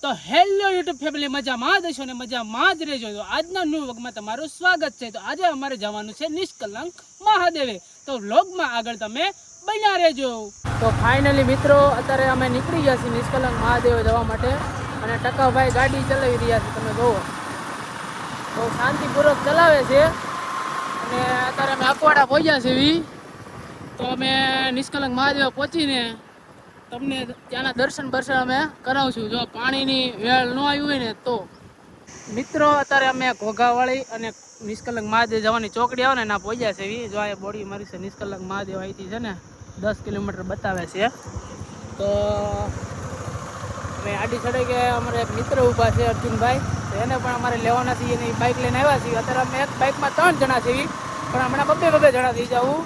તો hello YouTube family, મજામાં જ હશો ને મજામાં જ રહેજો. તો આજના ન્યૂ વ્લોગમાં તમારું સ્વાગત છે. તો આજે અમારે જવાનું છે નિષ્કલંક મહાદેવે, તો વ્લોગમાં આગળ તમે બન્યા રહેજો. તો ફાઇનલી મિત્રો, અત્યારે અમે નીકળી ગયા છીએ નિષ્કલંક મહાદેવે જવા માટે, અને ટકાભાઈ ગાડી ચલાવી રહ્યા છે. તમે જુઓ તો શાંતિપૂર્વક ચલાવે છે. અને અત્યારે અમે અકવાડા પહોંચ્યા છીએ. તો અમે નિષ્કલંક મહાદેવ પહોંચીને તમને ત્યાંના દર્શન અમે કરાવશું, જો પાણીની વેળ ન આવી હોય ને તો. મિત્રો, અત્યારે અમે ઘોઘાવાળી અને નિષ્કલંક મહાદેવ જવાની ચોકડી આવે ને ના પહોંચ્યા છે. જો આ બોડી મારી છે નિષ્કલંક મહાદેવ, અહીંથી છે ને 10 કિલોમીટર બતાવે છે. તો અમે આડી સડે કે અમારે એક મિત્ર ઊભા છે અર્જુનભાઈ, તો એને પણ અમારે લેવાના છીએ. એની બાઇક લઈને આવ્યા છીએ. અત્યારે અમે એક બાઇકમાં 3 જણા છીએ, પણ હમણાં બબ્બે જણા થઈ જવું.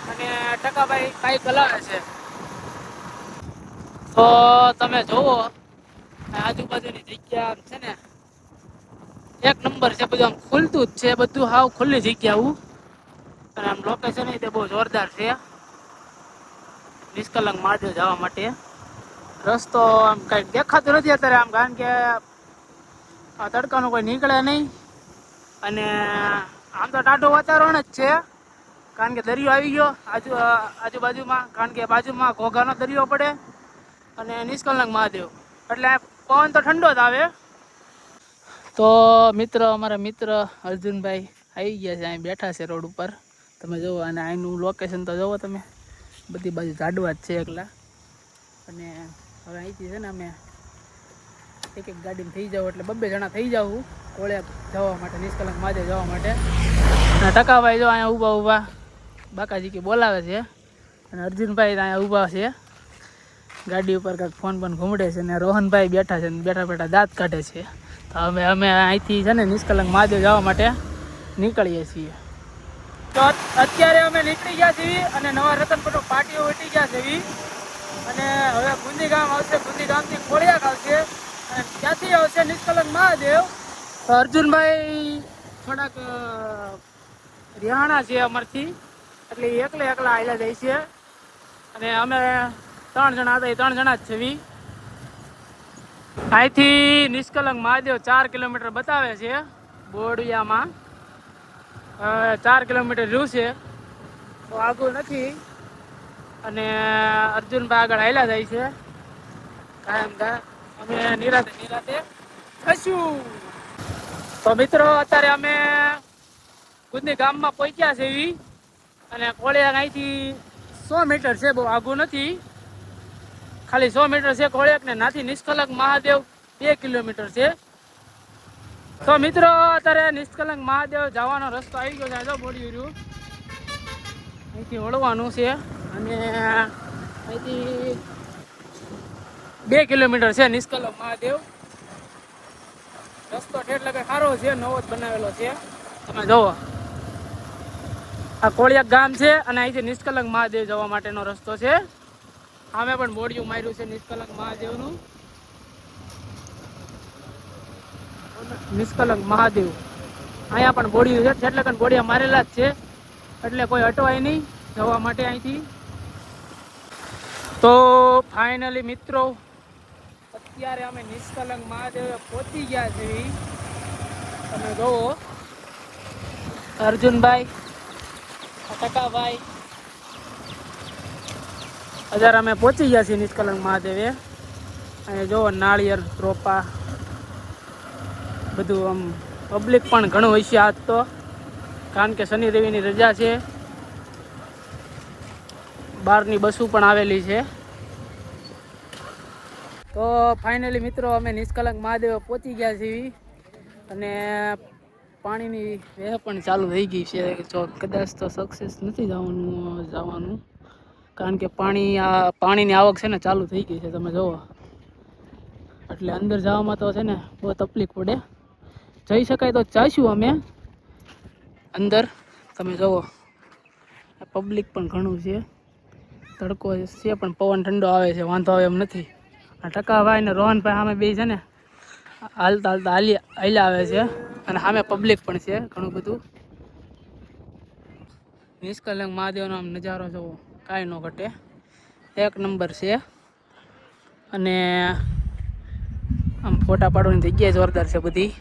અને ટકાભાઈ બાઇક હલાવે છે. તો તમે જોવો આજુબાજુની જગ્યા છે ને એક નંબર છે. બધું આમ ખુલતું જ છે, બધું હાવ ખુલ્લી જગ્યા. અને આમ લોકેશન તે બહુ જોરદાર છે નિષ્કલંક મહાદેવ જવા માટે. રસ્તો આમ કઈ દેખાતો નથી અત્યારે આમ, કારણ કે આ તડકાનું કોઈ નીકળે નહીં. અને આમ તો ટાઢું વાતાવરણ જ છે, કારણ કે દરિયો આવી ગયો આજુબાજુમાં, કારણ કે બાજુમાં ઘોઘાનો દરિયો પડે અને નિષ્કલંક મહાદેવ, એટલે પવન તો ઠંડો જ આવે. તો મિત્ર, અમારા મિત્ર અર્જુનભાઈ આવી ગયા છે, અહીં બેઠા છે રોડ ઉપર. તમે જુઓ, અને અહીંનું લોકેશન તો જુઓ તમે, બધી બાજુ ઝાડવા જ છે એકલા. અને હવે અહીંથી છે ને અમે એક ગાડીમાં થઈ જાવ એટલે 2 જણા થઈ જાવ કોળિયા જવા માટે, નિષ્કલંક મહાદેવ જવા માટે. અને ટકાભાઈ જો અહીંયા ઊભા બાકાજી કે બોલાવે છે. અને અર્જુનભાઈ અહીંયા ઊભા છે ગાડી ઉપર, કાંઈક ફોન ઘૂમડે છે. અને રોહનભાઈ બેઠા છે, બેઠા દાંત કાઢે છે. તો અમે અહીંથી છે ને નિષ્કલંક મહાદેવ જવા માટે નીકળીએ છીએ. તો અત્યારે અમે નીકળી ગયા છીએ અને નવા રતનપુર પાટીઓ વટી ગયા છે. અને હવે ગુંદી ગામ આવશે, ગુંદી ગામથી ખોડિયાક આવશે, અને ત્યાંથી આવશે નિષ્કલંક મહાદેવ. તો અર્જુનભાઈ થોડાક રિહાણા છે અમારથી, એટલે એકલા આવેલા જાય છે. અને અમે 3 જણા હતા, એ 3 જણા જ છે. અહીંથી નિષ્કલંક મહાદેવ 4 કિલોમીટર બતાવે છે બોડિયામાં. 4 કિલોમીટર રહ્યું છે, તો આગળ નથી. અને અર્જુનભાઈ આગળ હાલ્યા જાય છે કાયમ. અમે નિરાતે ખશું. તો મિત્રો, અત્યારે અમે ગુંદી ગામમાં પહોંચ્યા છે. અને કોળિયાક અહીંથી 100 મીટર છે, બહુ આગું નથી, ખાલી 100 મીટર છે કોળિયાક ને. નાથી નિષ્કલંક મહાદેવ 2 કિલોમીટર છે. તો મિત્રો, અત્યારે નિષ્કલંક મહાદેવ જવાનો રસ્તો આવી ગયો છે. જો બોડી રહ્યું, અહીંથી વળવાનું છે. અને અહીંથી 2 કિલોમીટર છે નિષ્કલંક મહાદેવ. રસ્તો ઠેઠ લગે સારો છે, નવો જ બનાવેલો છે. તમે જોવો, આ કોળિયાક ગામ છે અને અહીંથી નિષ્કલંક મહાદેવ જવા માટેનો રસ્તો છે. આમે પણ બોડિયું માર્યું છે નિષ્કલંક મહાદેવનું. નિષ્કલંક મહાદેવ અહીંયા પણ બોડિયું છે, એટલે બોડિયા મારેલા જ છે, એટલે કોઈ અટવાય નહીં જવા માટે અહીંથી. તો ફાઇનલી મિત્રો, અત્યારે અમે નિષ્કલંક મહાદેવે પહોંચી ગયા છીએ. તમે જોવો, અર્જુનભાઈ, ટકાભાઈ, અત્યારે અમે પહોંચી ગયા છીએ નિષ્કલંક મહાદેવે. અને જોવો નાળિયેર રોપા બધું, આમ પબ્લિક પણ ઘણું હોય છે આજ તો, કારણ કે શનિ રવિની રજા છે. બહારની બસો પણ આવેલી છે. તો ફાઇનલી મિત્રો, અમે નિષ્કલંક મહાદેવ પહોંચી ગયા છીએ. અને પાણીની વેહ પણ ચાલુ થઈ ગઈ છે. જો કદાચ તો સક્સેસ નથી જવાનું, કારણ કે પાણીની આવક છે ને ચાલુ થઈ ગઈ છે. તમે જુઓ, એટલે અંદર જવામાં તો છે ને બહુ તકલીફ પડે. જઈ શકાય તો જઈશું અમે અંદર. તમે જુઓ, પબ્લિક પણ ઘણું છે, તડકો છે પણ પવન ઠંડો આવે છે, વાંધો આવે એમ નથી. આ ટકાભાઈ ને રોહનભાઈ સામે બે છે ને હાલતા હાલ્યા આવે છે. અને સામે પબ્લિક પણ છે ઘણું બધું. નિષ્કલંક મહાદેવનો આમ નજારો જોવો, કાંઈ ન ઘટે, એક નંબર છે. અને આમ ફોટા પાડવાની જગ્યા જોરદાર છે બધી,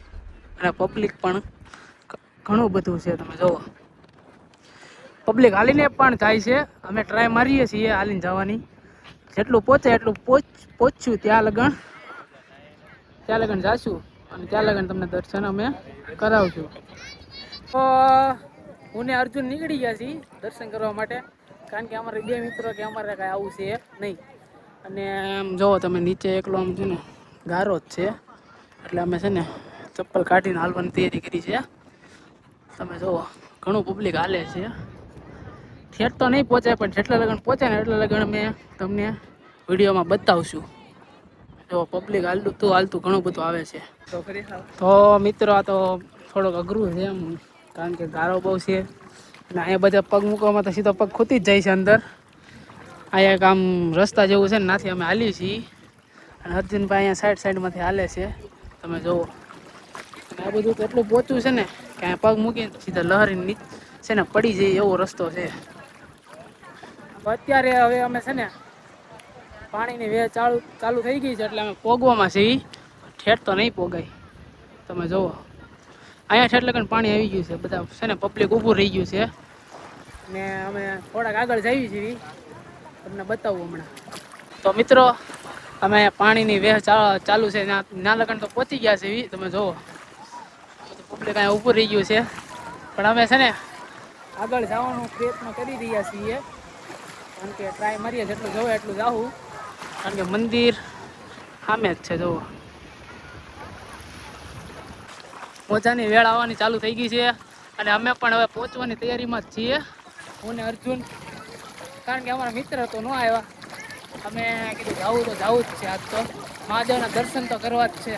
અને પબ્લિક પણ ઘણું બધું છે. તમે જુઓ પબ્લિક હાલીને પણ જાય છે. અમે ટ્રાય મારીએ છીએ હાલીને જવાની, જેટલું પહોંચે એટલું પહોંચ્યું ત્યાં લગન જાશું, અને ત્યાં લગન તમને દર્શન અમે કરાવશું. તો હું ને અર્જુન નીકળી ગયા છીએ દર્શન કરવા માટે, કારણ કે અમારે બે મિત્રો કે અમારે કાંઈ આવું છે નહીં. અને આમ જુઓ તમે નીચે એકલો આમ છે ને ગારો જ છે, એટલે અમે છે ને ચપ્પલ કાઢીને હાલવાની તૈયારી કરી છે. તમે જુઓ ઘણું પબ્લિક હાલે છે. ઠેઠ તો નહીં પહોંચાય, પણ જેટલા લગન પહોંચે ને એટલા લગન અમે તમને વિડીયોમાં બતાવશું. જો પબ્લિક હાલતું ઘણું બધું આવે છે. તો મિત્રો આ તો થોડુંક અઘરું છે એમ, કારણ કે ગારો બહુ છે, અને અહીંયા બધા પગ મૂકવામાં તો સીધો પગ ખૂતી જ જાય છે અંદર. અહીંયા એક આમ રસ્તા જેવું છે ને, નાથી અમે હાલીએ છીએ, અને અર્જુનભાઈ અહીંયા સાઈડમાંથી હાલે છે. તમે જુઓ આ બધું તો એટલું પહોંચવું છે ને કે અહીંયા પગ મૂકીને સીધા લહેરીને છે ને પડી જાય એવો રસ્તો છે. અત્યારે હવે અમે છે ને પાણીની વેહ ચાલુ થઈ ગઈ છે, એટલે અમે પોગવામાં છીએ. ઠેઠ તો નહીં પોગાય. તમે જુઓ અહીંયા ઠેઠ લગન પાણી આવી ગયું છે, બધા છે ને પબ્લિક ઊભું રહી ગયું છે, ને અમે થોડાક આગળ જઈએ છીએ, તમને બતાવું હમણાં. તો મિત્રો અમે પાણીની વેહ ચાલુ છે ના લગન તો પહોંચી ગયા છે. તમે જુઓ પબ્લિક અહીંયા ઊભું રહી ગયું છે, પણ અમે છે ને આગળ જવાનો પ્રયત્ન કરી રહ્યા છીએ, કારણ કે ટ્રાય મારીએ જેટલું જવાય એટલું જાવું, કારણ કે મંદિર સામે જ છે. જુઓ મોજાની વેળ આવવાની ચાલુ થઈ ગઈ છે, અને અમે પણ હવે પહોંચવાની તૈયારીમાં જ છીએ, હું ને અર્જુન. કારણ કે અમારા મિત્ર તો ન આવ્યા, અમે કીધું જવું તો જવું જ છે. આજ તો મહાદેવના દર્શન તો કરવા જ છે,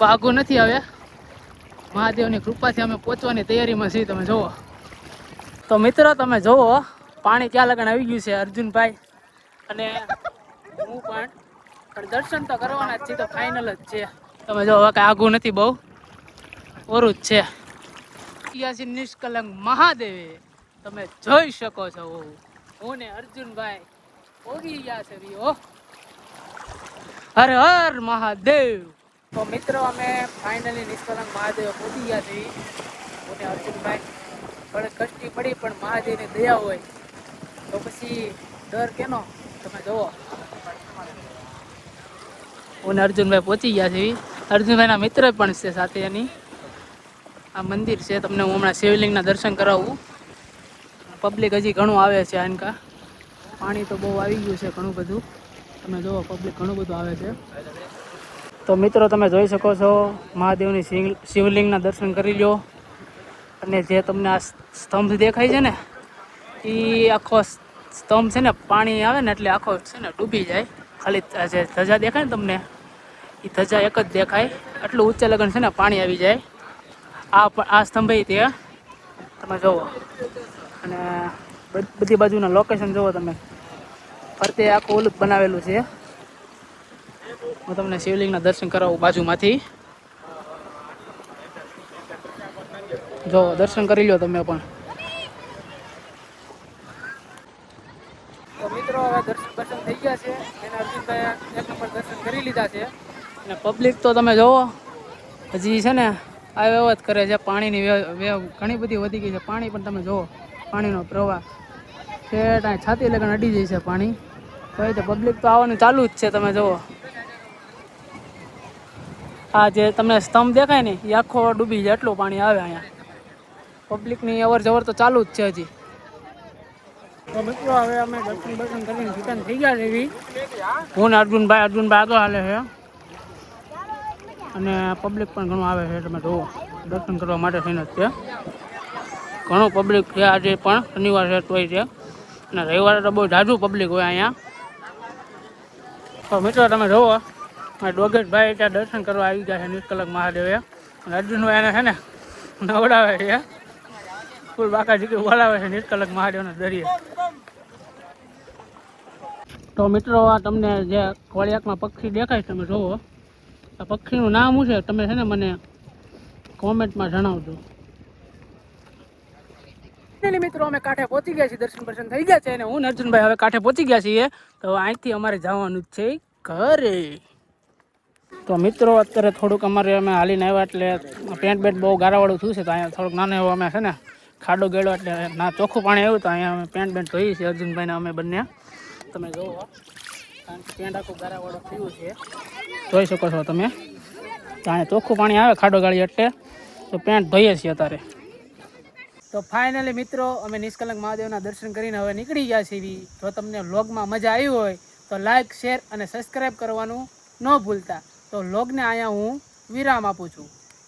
ભાગું નથી. હવે મહાદેવની કૃપાથી અમે પહોંચવાની તૈયારીમાં છીએ. તમે જુઓ તો મિત્રો, તમે જુઓ પાણી ક્યાં લગન આવી ગયું છે. અર્જુનભાઈ અને હું પણ દર્શન તો કરવાના જ છીએ, તો ફાઇનલ જ છે. તમે જો હવે કાંઈ આઘું નથી, બહુ ઓરું જ છે. નિષ્કલંક મહાદેવે તમે જોઈ શકો છો, હું ને અર્જુનભાઈ ઓગી ગયા છે. હર હર મહાદેવ. તો મિત્રો અમે ફાઇનલી નિષ્કલંક મહાદેવ પહોંચી ગયા છીએ, હું ને અર્જુનભાઈ. થોડીક કષ્ટી પડી, પણ મહાદેવની દયા હોય તો પછી ડર કેનો. તમે જુઓ હું ને અર્જુનભાઈ પહોંચી ગયા છીએ. અર્જુનભાઈના મિત્ર પણ છે સાથે. એની આ મંદિર છે, તમને હું હમણાં શિવલિંગના દર્શન કરાવું. પબ્લિક હજી ઘણું આવે છે, આનકા પાણી તો બહુ આવી ગયું છે ઘણું બધું. તમે જુઓ પબ્લિક ઘણું બધું આવે છે. તો મિત્રો તમે જોઈ શકો છો મહાદેવની શિવલિંગના દર્શન કરી લો. અને જે તમને આ સ્તંભ દેખાય છે ને, એ આખો સ્તંભ છે ને પાણી આવે ને એટલે આખો છે ને ડૂબી જાય. ખાલી જે ધજા દેખાય ને તમને, એ ધજા એક જ દેખાય, એટલું ઊંચે લગન છે ને પાણી આવી જાય. આ સ્તંભ તે તમે જુઓ, અને બધી બાજુના લોકેશન જુઓ તમે. ફરતે આખું ઓલું બનાવેલું છે. હું તમને શિવલિંગના દર્શન કરાવું બાજુમાંથી. જો દર્શન કરી લો તમે પણ. તો મિત્રો હવે દર્શન થઈ ગયા છે, એને અર્જુનભાઈ એક નંબર દર્શન કરી લીધા છે. અને પબ્લિક તો તમે જુઓ હજી છે ને આ જ કરે છે. પાણીની વેવ ઘણી બધી વધી ગઈ છે. પાણી પણ તમે જુઓ, પાણીનો પ્રવાહ ઠેઠ છાતી લગન અડી જાય છે પાણી. તો પબ્લિક તો આવવાનું ચાલુ જ છે. તમે જુઓ આ જે તમને સ્તંભ દેખાય ને, એ આખો ડૂબી જાય એટલું પાણી આવે અહીંયા. પબ્લિકની અવર જવર તો ચાલુ જ છે હજી. તો મિત્રો હવે અમે દર્શન કરીને રિટર્ન થઈ ગયા છે એવી. હું ને અર્જુનભાઈ આગળ હાલે છે, અને પબ્લિક પણ ઘણું આવે છે. તમે જુઓ દર્શન કરવા માટે થઈને જ છે. ઘણું પબ્લિક છે આજે પણ. શનિવાર છે તોય છે, અને રવિવારે તો બહુ જાજુ પબ્લિક હોય અહીંયા. તો મિત્રો તમે જુઓ ડોગેશભાઈ ત્યાં દર્શન કરવા આવી ગયા છે નિષ્કલંક મહાદેવે. અને અર્જુનભાઈ એને છે ને નવડાવે છે, ફૂલ બાકા જીકી બોલાવે છે નિષ્કલંક મહાદેવના દરિયે. તો મિત્રો આ તમને જે કોળિયાકમાં પક્ષી દેખાય તમે જુઓ, આ પક્ષીનું નામ શું છે તમે છે ને મને કોમેન્ટમાં જણાવજો. મિત્રો અમે કાંઠે પહોંચી ગયા છીએ, દર્શન થઈ ગયા છે, અને હું અર્જુનભાઈ હવે કાંઠે પહોંચી ગયા છીએ. તો અહીંથી અમારે જવાનું જ છે ઘરે. તો મિત્રો અત્યારે થોડુંક અમારે અમે હાલીને આવ્યા એટલે પેન્ટ બેન્ટ બહુ ગારાવાળું થયું છે તો અહીંયા થોડુંક નાનો એવો અમે છે ને ખાડો ગયેલો એટલે ના ચોખ્ખું પાણી આવ્યું તો અહીંયા અમે પેન્ટ બેન્ટ ધોઈએ છીએ અર્જુનભાઈને અમે બંને. તમે જોવો કારણ કે પેન્ટ આખું ગારાવાળું થયું છે જોઈ શકો છો તમે. તો અહીંયા ચોખ્ખું પાણી આવે ખાડો ગાળી એટલે તો પેન્ટ ધોઈએ છીએ અત્યારે. તો ફાઇનલી મિત્રો અમે નિષ્કલંક મહાદેવના દર્શન કરીને હવે નીકળી ગયા છીએ. જો તમને વ્લોગમાં મજા આવી હોય તો લાઇક શેર અને સબસ્ક્રાઈબ કરવાનું ન ભૂલતા. તો વ્લોગને અહીંયા હું વિરામ આપું છું.